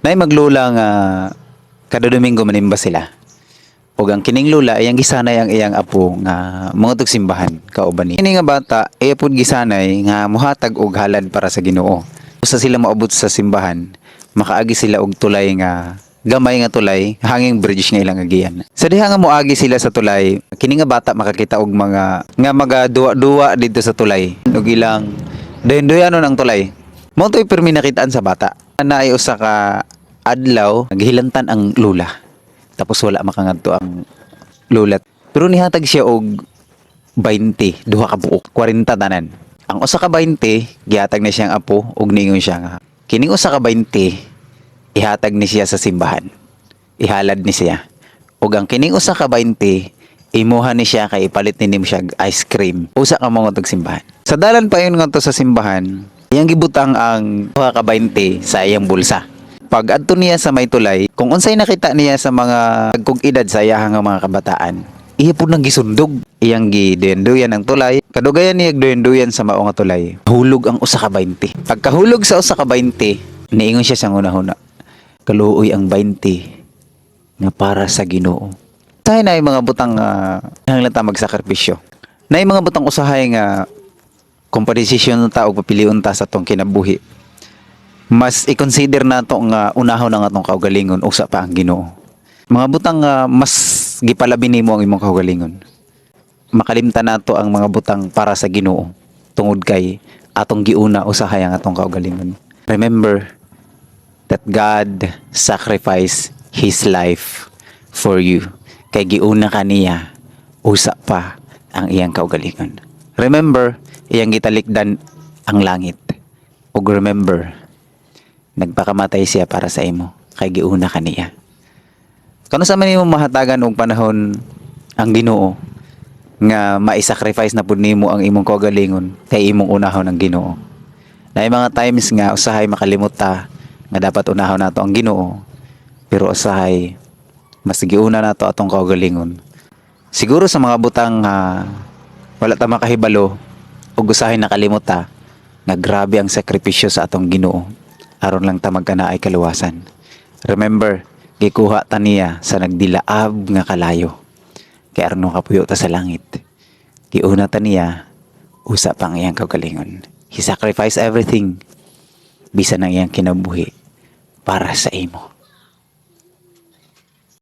Nay maglula nga kada Domingo manimba sila. Ug ang kining lula iyang gisanay ang iyang apo nga mga simbahan kauban ni. Ini nga bata iya pud gisanay nga mohatag og halad para sa Ginoo. Sa sila maabot sa simbahan, makaagi sila og tulay nga gamay nga tulay, hanging bridge nga ilang agiyan. Sa diha nga moagi sila sa tulay, kini nga bata makakita og mga nga magaduwa-duwa dito sa tulay. Ug ilang dayon-dayonon ang tulay. Mao to'y permi nakitaan sa bata. Naay usa ka adlaw naghilantan ang lula. Tapos wala makangadto ang lulat. Pero nihatag siya og 20, duha ka buok, 40 tanan. Ang usa ka 20 gihatag na siyang apo ug ningon siya nga kining usa ka 20 ihatag ni siya sa simbahan. Ihalad ni siya. Ug ang kining usa ka 20 imuha ni siya kay ipalit ni nimo siya ice cream. Usa ka mga tag simbahan. Sa dalan pa yun ngadto sa simbahan, iyang gibutang ang duha ka 20 sa iyang bulsa. Pag adto niya sa may tulay, kung unsay nakita niya sa mga dagkog edad sa iyang mga kabataan, iya pud nang gisundog. Iyang giduyan ang tulay. Kadugayan niya duyan sa mao nga tulay. Hulog ang usa ka 20. Pagkahulog sa usa ka 20, niingon siya sa una-una, kaluoy ang 20 nga para sa Ginoo. Usahay na mga butang hanglata magsakripisyo. Na mga butang usahay nga kung padesisyon ng tao papiliun ta sa tong kinabuhi. Mas i-consider nato nga unahon ang atong kaugalingon usa pa ang Ginoo. Mga butang mas gipalabi nimo ang imong kaugalingon. Makalimtan nato ang mga butang para sa Ginoo tungod kay atong giuna usahay ang atong kaugalingon. Remember that God sacrificed His life for you. Kay giuna kaniya usa pa ang iyang kaugalingon. Remember, iyang gitalikdan ang langit. Ug remember, nagpakamatay siya para sa imo kay giuna kaniya. Kano sa man nimo mahatagan og panahon ang Ginoo nga mai-sacrifice na pud nimo ang imong kaugalingon kay imong unahon ang Ginoo. Naay mga times nga usahay makalimot ta nga dapat unahon nato ang Ginoo, pero usahay mas giuna nato atong kaugalingon. Siguro sa mga butang wala ta makahibalo ug usahay nakalimot ta nga grabe ang sakripisyo sa atong Ginoo aron lang ta magkanaay kaluwasan. Remember, gikuha ta niya sa nagdilaab nga kalayo. Kay aron makapuyo ta sa langit. Giuna ta niya usa pa ang iyang kaugalingon. He sacrificed everything bisan ang iyang kinabuhi para sa imo.